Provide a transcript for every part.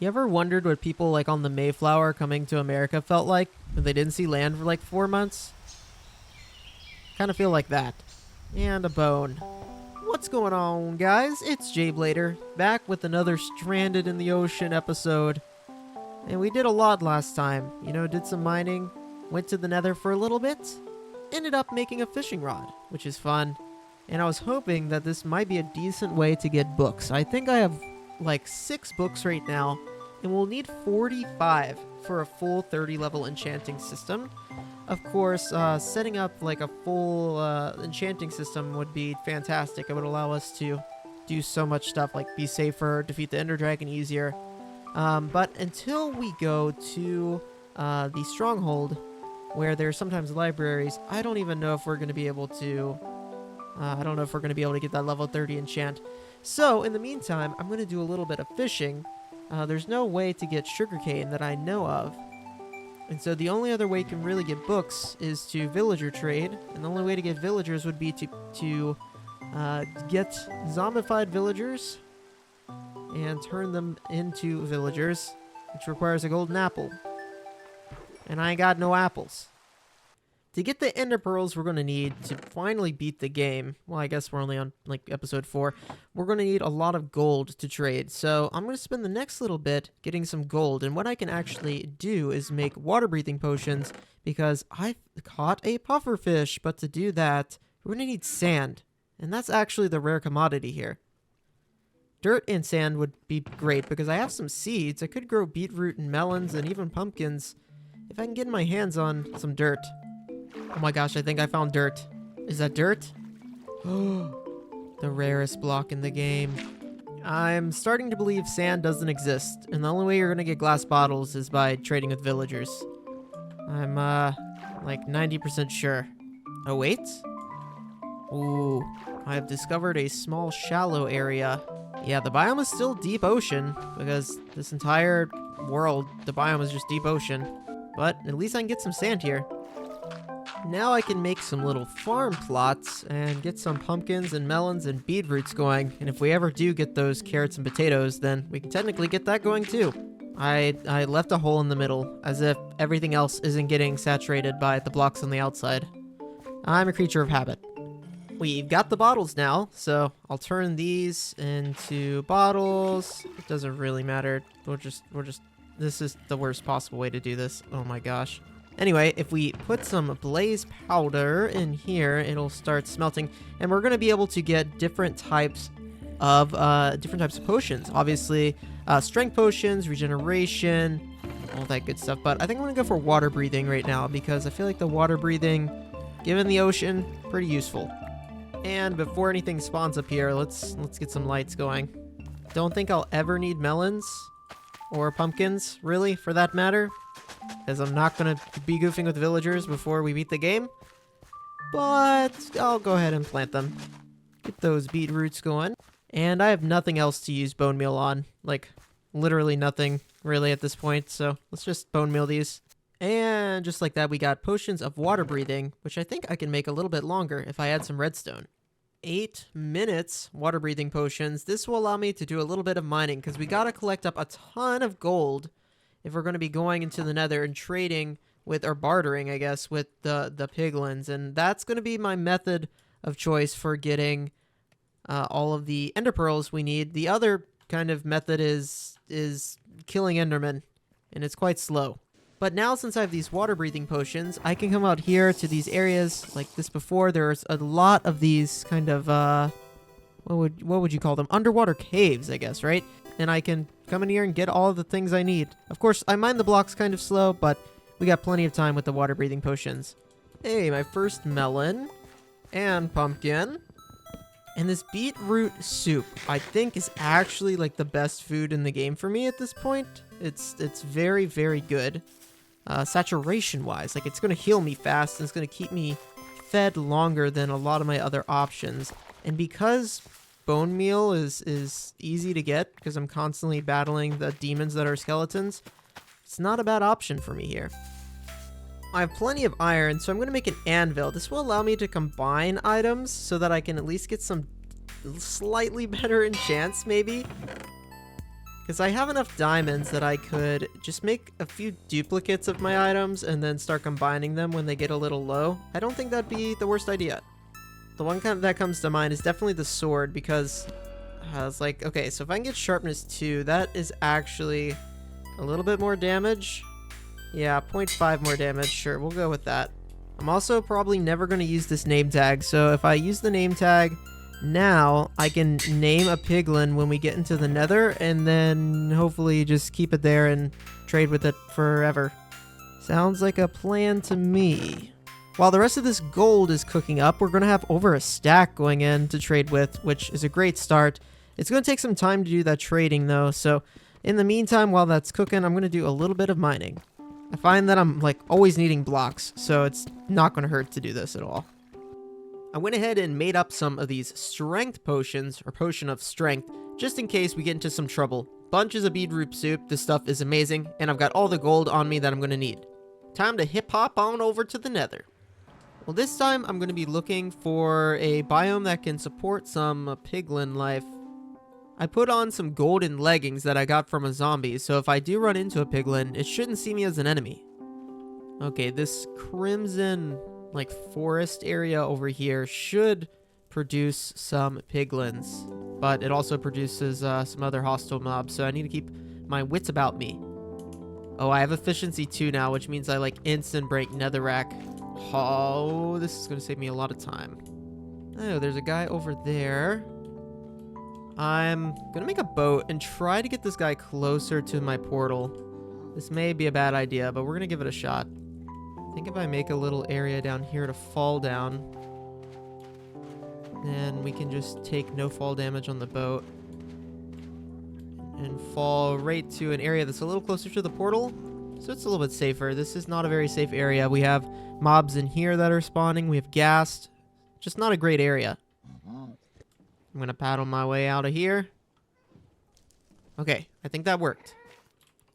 You ever wondered what people like on the Mayflower coming to America felt like when they didn't see land for like 4 months? Kind of feel like that. And a bone. What's going on, guys? It's jblader, back with another Stranded in the Ocean episode. And we did a lot last time. You know, did some mining, went to the nether for a little bit, ended up making a fishing rod, which is fun. And I was hoping that this might be a decent way to get books. I think I have like 6 books right now, and we'll need 45 for a full 30 level enchanting system. Of course, setting up like a full enchanting system would be fantastic. It would allow us to do so much stuff, like be safer, defeat the Ender Dragon easier. But until we go to the stronghold, where there's sometimes libraries, I don't even know if we're going to be able to... I don't know if we're going to be able to get that level 30 enchant. So, in the meantime, I'm going to do a little bit of fishing. There's no way to get sugarcane that I know of. And so the only other way you can really get books is to villager trade. And the only way to get villagers would be to get zombified villagers and turn them into villagers, which requires a golden apple. And I ain't got no apples. To get the ender pearls we're going to need to finally beat the game, well, I guess we're only on like episode 4, we're going to need a lot of gold to trade. So I'm going to spend the next little bit getting some gold, and what I can actually do is make water breathing potions, because I caught a puffer fish. But to do that, we're going to need sand, and that's actually the rare commodity here. Dirt and sand would be great because I have some seeds. I could grow beetroot and melons and even pumpkins if I can get my hands on some dirt. Oh my gosh, I think I found dirt. Is that dirt? The rarest block in the game. I'm starting to believe sand doesn't exist, and the only way you're gonna get glass bottles is by trading with villagers. I'm, like 90% sure. Oh, wait? Ooh, I've discovered a small shallow area. Yeah, the biome is still deep ocean, because this entire world, the biome is just deep ocean. But at least I can get some sand here. Now I can make some little farm plots and get some pumpkins and melons and beetroots going. And if we ever do get those carrots and potatoes, then we can technically get that going too. I left a hole in the middle, as if everything else isn't getting saturated by the blocks on the outside. I'm a creature of habit. We've got the bottles now, so I'll turn these into bottles. It doesn't really matter. We're just, this is the worst possible way to do this. Oh my gosh. Anyway, if we put some blaze powder in here, it'll start smelting, and we're going to be able to get different types of potions. Obviously, strength potions, regeneration, all that good stuff. But I think I'm going to go for water breathing right now, because I feel like the water breathing, given the ocean, pretty useful. And before anything spawns up here, let's get some lights going. Don't think I'll ever need melons or pumpkins, really, for that matter, because I'm not going to be goofing with villagers before we beat the game. But I'll go ahead and plant them. Get those beetroots going. And I have nothing else to use bone meal on. Like, literally nothing, really, at this point. So let's just bone meal these. And just like that, we got potions of water breathing, which I think I can make a little bit longer if I add some redstone. 8 minutes water breathing potions. This will allow me to do a little bit of mining, because we got to collect up a ton of gold if we're going to be going into the nether and trading with, or bartering, I guess, with the piglins. And that's going to be my method of choice for getting all of the ender pearls we need. The other kind of method is killing endermen, and it's quite slow. But now, since I have these water breathing potions, I can come out here to these areas like this before. There's a lot of these kind of, what would you call them? Underwater caves, I guess, right? And I can come in here and get all of the things I need. Of course, I mine the blocks kind of slow, but we got plenty of time with the water breathing potions. Hey, my first melon and pumpkin. And this beetroot soup, I think, is actually like the best food in the game for me at this point. It's very, very good. Saturation wise, like, it's going to heal me fast, and it's going to keep me fed longer than a lot of my other options. And because bone meal is easy to get, because I'm constantly battling the demons that are skeletons, it's not a bad option for me here. I have plenty of iron, so I'm going to make an anvil. This will allow me to combine items so that I can at least get some slightly better enchants, maybe. Because I have enough diamonds that I could just make a few duplicates of my items and then start combining them when they get a little low. I don't think that'd be the worst idea. The one that comes to mind is definitely the sword, because it's like, okay, so if I can get sharpness 2, that is actually a little bit more damage. Yeah, 0.5 more damage. Sure, we'll go with that. I'm also probably never going to use this name tag, so if I use the name tag now, I can name a piglin when we get into the nether, and then hopefully just keep it there and trade with it forever. Sounds like a plan to me. While the rest of this gold is cooking up, we're going to have over a stack going in to trade with, which is a great start. It's going to take some time to do that trading though, so in the meantime, while that's cooking, I'm going to do a little bit of mining. I find that I'm like always needing blocks, so it's not going to hurt to do this at all. I went ahead and made up some of these strength potions, or potion of strength, just in case we get into some trouble. Bunches of beetroot soup, this stuff is amazing, and I've got all the gold on me that I'm going to need. Time to hip-hop on over to the nether. Well, this time I'm going to be looking for a biome that can support some piglin life. I put on some golden leggings that I got from a zombie, so if I do run into a piglin, it shouldn't see me as an enemy. Okay, this crimson like forest area over here should produce some piglins, but it also produces some other hostile mobs, so I need to keep my wits about me. Oh, I have efficiency 2 now, which means I like instant break netherrack. Oh, this is going to save me a lot of time. Oh, there's a guy over there. I'm going to make a boat and try to get this guy closer to my portal. This may be a bad idea, but we're going to give it a shot. I think if I make a little area down here to fall down, then we can just take no fall damage on the boat and fall right to an area that's a little closer to the portal, so it's a little bit safer. This is not a very safe area. We have mobs in here that are spawning. We have ghast. Just not a great area. I'm gonna paddle my way out of here. Okay, I think that worked.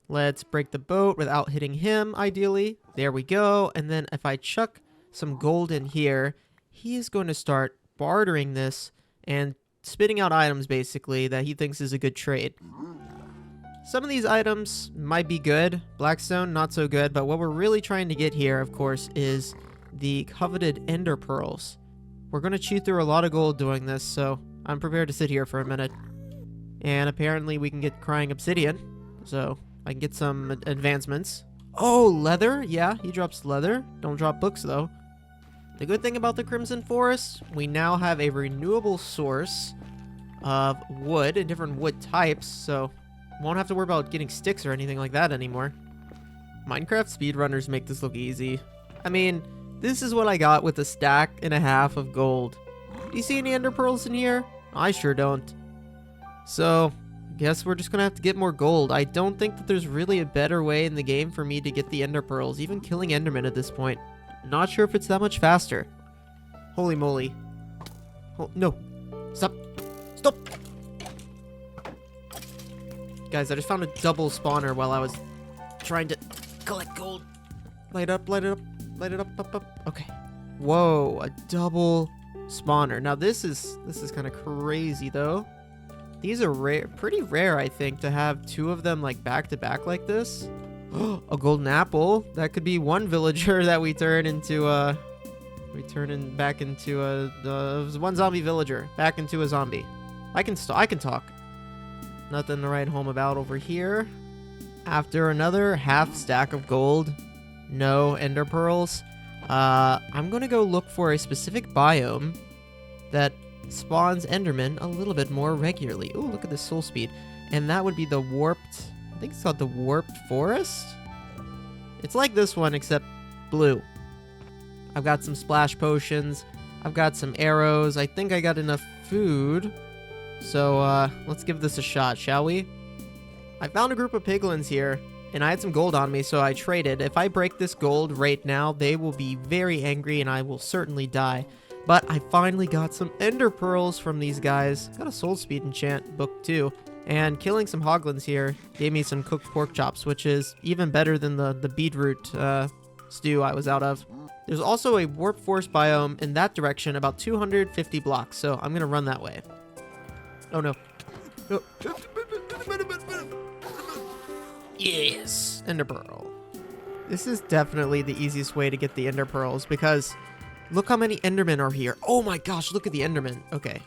Let's break the boat without hitting him, ideally. There we go. And then if I chuck some gold in here, he is going to start bartering this and spitting out items, basically, that he thinks is a good trade. Some of these items might be good. Blackstone, not so good. But what we're really trying to get here, of course, is the coveted ender pearls. We're going to chew through a lot of gold doing this, so I'm prepared to sit here for a minute. And apparently we can get crying obsidian, so I can get some advancements. Oh, leather? Yeah, he drops leather. Don't drop books, though. The good thing about the Crimson Forest, we now have a renewable source of wood and different wood types, so won't have to worry about getting sticks or anything like that anymore. Minecraft speedrunners make this look easy. I mean, this is what I got with a stack and a half of gold. Do you see any ender pearls in here? I sure don't. So, guess we're just gonna have to get more gold. I don't think that there's really a better way in the game for me to get the ender pearls, even killing endermen at this point. Not sure if it's that much faster. Holy moly. Oh, no. Stop. Stop. Guys, I just found a double spawner while I was trying to collect gold. Light up, light it up, light it up, up, up. Okay. Whoa, a double spawner. Now this is kind of crazy though. These are rare, pretty rare, I think, to have two of them like back to back like this. A golden apple. That could be one villager that we turn into back into one zombie villager back into a zombie. I can talk. Nothing to write home about over here. After another half stack of gold, no ender pearls. I'm gonna go look for a specific biome that spawns endermen a little bit more regularly. Ooh, look at this soul speed. And that would be the warped, I think it's called the warped forest. It's like this one except blue. I've got some splash potions. I've got some arrows. I think I got enough food. So let's give this a shot, shall we? I found a group of piglins here, and I had some gold on me, so I traded. If I break this gold right now, they will be very angry, and I will certainly die. But I finally got some ender pearls from these guys. Got a soul speed enchant book, too. And killing some hoglins here gave me some cooked pork chops, which is even better than the beetroot stew I was out of. There's also a warp forest biome in that direction, about 250 blocks, so I'm going to run that way. Oh, no. Yes, ender pearl. This is definitely the easiest way to get the ender pearls because look how many endermen are here. Oh my gosh, look at the endermen. Okay.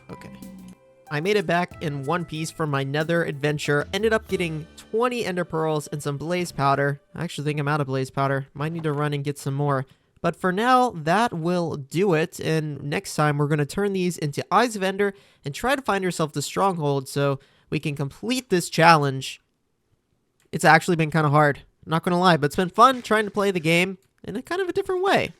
I made it back in one piece from my nether adventure. Ended up getting 20 ender pearls and some blaze powder. I actually think I'm out of blaze powder. Might need to run and get some more. But for now, that will do it. And next time, we're going to turn these into Eyes of Ender and try to find ourselves the stronghold so we can complete this challenge. It's actually been kind of hard. Not going to lie, but it's been fun trying to play the game in a kind of a different way.